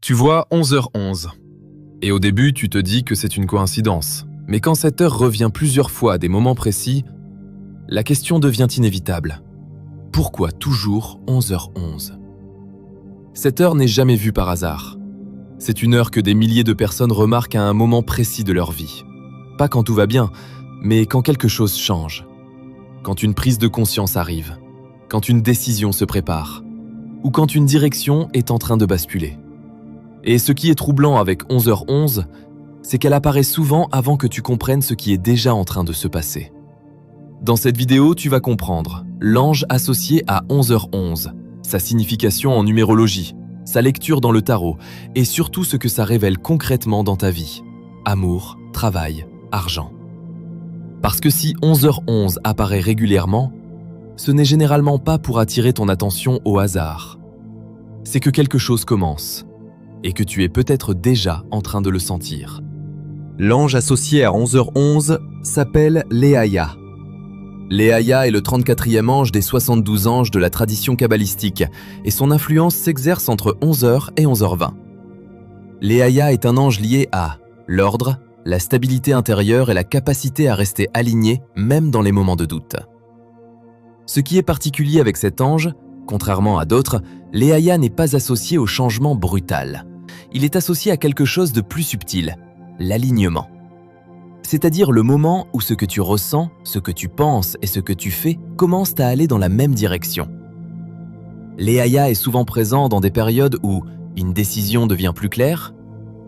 Tu vois 11h11. Et au début, tu te dis que c'est une coïncidence. Mais quand cette heure revient plusieurs fois à des moments précis, la question devient inévitable. Pourquoi toujours 11h11 ? Cette heure n'est jamais vue par hasard. C'est une heure que des milliers de personnes remarquent à un moment précis de leur vie. Pas quand tout va bien, mais quand quelque chose change. Quand une prise de conscience arrive. Quand une décision se prépare. Ou quand une direction est en train de basculer. Et ce qui est troublant avec 11h11, c'est qu'elle apparaît souvent avant que tu comprennes ce qui est déjà en train de se passer. Dans cette vidéo, tu vas comprendre l'ange associé à 11h11, sa signification en numérologie, sa lecture dans le tarot et surtout ce que ça révèle concrètement dans ta vie. Amour, travail, argent. Parce que si 11h11 apparaît régulièrement, ce n'est généralement pas pour attirer ton attention au hasard. C'est que quelque chose commence et que tu es peut-être déjà en train de le sentir. L'ange associé à 11h11 s'appelle Leaya. Leaya est le 34e ange des 72 anges de la tradition kabbalistique et son influence s'exerce entre 11h et 11h20. Leaya est un ange lié à l'ordre, la stabilité intérieure et la capacité à rester aligné même dans les moments de doute. Ce qui est particulier avec cet ange, contrairement à d'autres, Leaya n'est pas associé au changement brutal. Il est associé à quelque chose de plus subtil, l'alignement. C'est-à-dire le moment où ce que tu ressens, ce que tu penses et ce que tu fais commencent à aller dans la même direction. Leaya est souvent présent dans des périodes où une décision devient plus claire,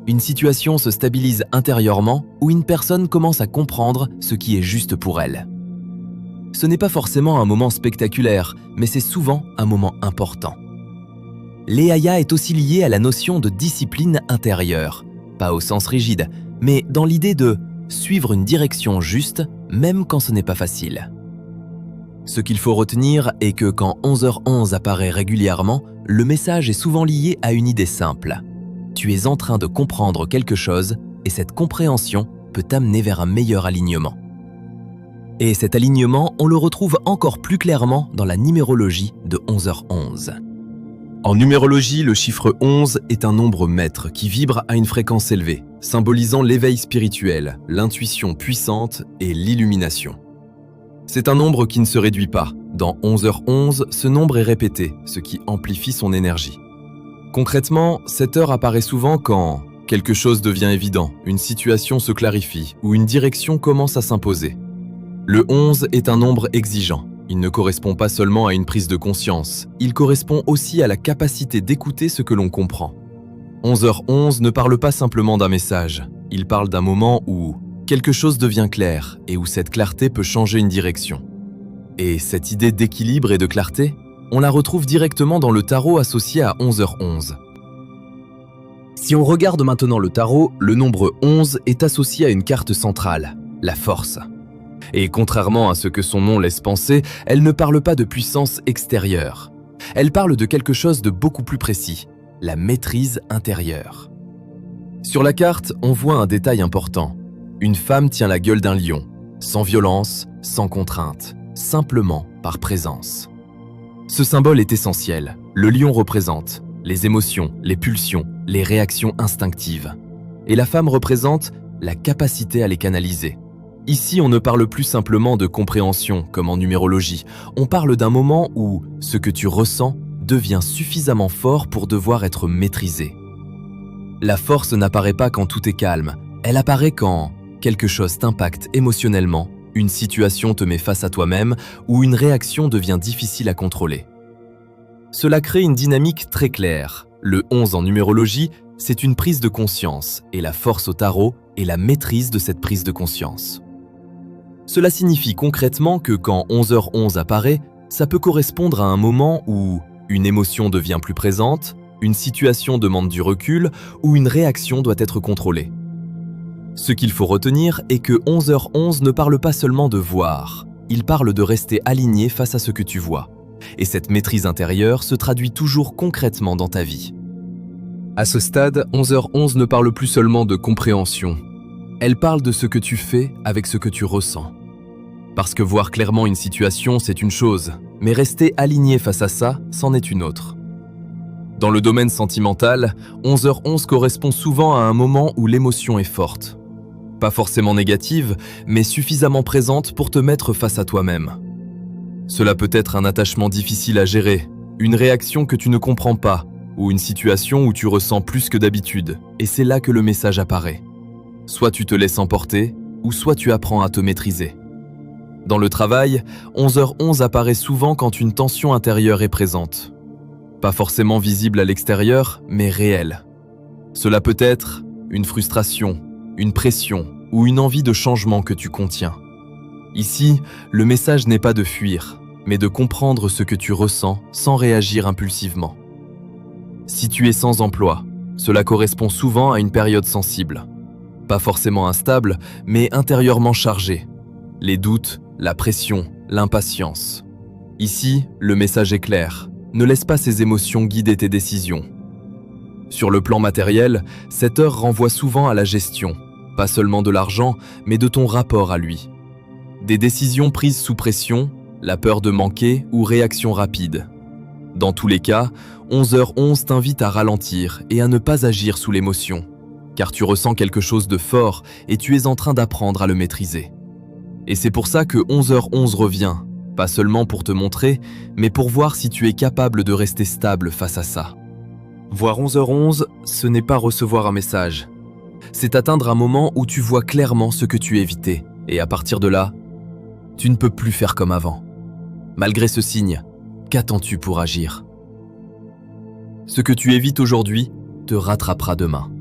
une situation se stabilise intérieurement ou une personne commence à comprendre ce qui est juste pour elle. Ce n'est pas forcément un moment spectaculaire, mais c'est souvent un moment important. Leaya est aussi lié à la notion de discipline intérieure, pas au sens rigide, mais dans l'idée de suivre une direction juste, même quand ce n'est pas facile. Ce qu'il faut retenir est que quand 11h11 apparaît régulièrement, le message est souvent lié à une idée simple. Tu es en train de comprendre quelque chose et cette compréhension peut t'amener vers un meilleur alignement. Et cet alignement, on le retrouve encore plus clairement dans la numérologie de 11h11. En numérologie, le chiffre 11 est un nombre maître qui vibre à une fréquence élevée, symbolisant l'éveil spirituel, l'intuition puissante et l'illumination. C'est un nombre qui ne se réduit pas. Dans 11h11, ce nombre est répété, ce qui amplifie son énergie. Concrètement, cette heure apparaît souvent quand quelque chose devient évident, une situation se clarifie ou une direction commence à s'imposer. Le 11 est un nombre exigeant. Il ne correspond pas seulement à une prise de conscience, il correspond aussi à la capacité d'écouter ce que l'on comprend. 11h11 ne parle pas simplement d'un message, il parle d'un moment où quelque chose devient clair et où cette clarté peut changer une direction. Et cette idée d'équilibre et de clarté, on la retrouve directement dans le tarot associé à 11h11. Si on regarde maintenant le tarot, le nombre 11 est associé à une carte centrale, la force. Et contrairement à ce que son nom laisse penser, elle ne parle pas de puissance extérieure. Elle parle de quelque chose de beaucoup plus précis, la maîtrise intérieure. Sur la carte, on voit un détail important. Une femme tient la gueule d'un lion, sans violence, sans contrainte, simplement par présence. Ce symbole est essentiel. Le lion représente les émotions, les pulsions, les réactions instinctives. Et la femme représente la capacité à les canaliser. Ici, on ne parle plus simplement de compréhension, comme en numérologie. On parle d'un moment où ce que tu ressens devient suffisamment fort pour devoir être maîtrisé. La force n'apparaît pas quand tout est calme. Elle apparaît quand quelque chose t'impacte émotionnellement, une situation te met face à toi-même ou une réaction devient difficile à contrôler. Cela crée une dynamique très claire. Le 11 en numérologie, c'est une prise de conscience et la force au tarot est la maîtrise de cette prise de conscience. Cela signifie concrètement que quand 11h11 apparaît, ça peut correspondre à un moment où une émotion devient plus présente, une situation demande du recul ou une réaction doit être contrôlée. Ce qu'il faut retenir est que 11h11 ne parle pas seulement de voir, il parle de rester aligné face à ce que tu vois. Et cette maîtrise intérieure se traduit toujours concrètement dans ta vie. À ce stade, 11h11 ne parle plus seulement de compréhension. Elle parle de ce que tu fais avec ce que tu ressens. Parce que voir clairement une situation, c'est une chose, mais rester aligné face à ça, c'en est une autre. Dans le domaine sentimental, 11h11 correspond souvent à un moment où l'émotion est forte. Pas forcément négative, mais suffisamment présente pour te mettre face à toi-même. Cela peut être un attachement difficile à gérer, une réaction que tu ne comprends pas, ou une situation où tu ressens plus que d'habitude, et c'est là que le message apparaît. Soit tu te laisses emporter, ou soit tu apprends à te maîtriser. Dans le travail, 11h11 apparaît souvent quand une tension intérieure est présente. Pas forcément visible à l'extérieur, mais réelle. Cela peut être une frustration, une pression ou une envie de changement que tu contiens. Ici, le message n'est pas de fuir, mais de comprendre ce que tu ressens sans réagir impulsivement. Si tu es sans emploi, cela correspond souvent à une période sensible. Pas forcément instable, mais intérieurement chargée. Les doutes, la pression, l'impatience. Ici, le message est clair. Ne laisse pas ces émotions guider tes décisions. Sur le plan matériel, cette heure renvoie souvent à la gestion, pas seulement de l'argent, mais de ton rapport à lui. Des décisions prises sous pression, la peur de manquer ou réaction rapide. Dans tous les cas, 11h11 t'invite à ralentir et à ne pas agir sous l'émotion, car tu ressens quelque chose de fort et tu es en train d'apprendre à le maîtriser. Et c'est pour ça que 11h11 revient, pas seulement pour te montrer, mais pour voir si tu es capable de rester stable face à ça. Voir 11h11, ce n'est pas recevoir un message. C'est atteindre un moment où tu vois clairement ce que tu évitais, et à partir de là, tu ne peux plus faire comme avant. Malgré ce signe, qu'attends-tu pour agir ? Ce que tu évites aujourd'hui te rattrapera demain.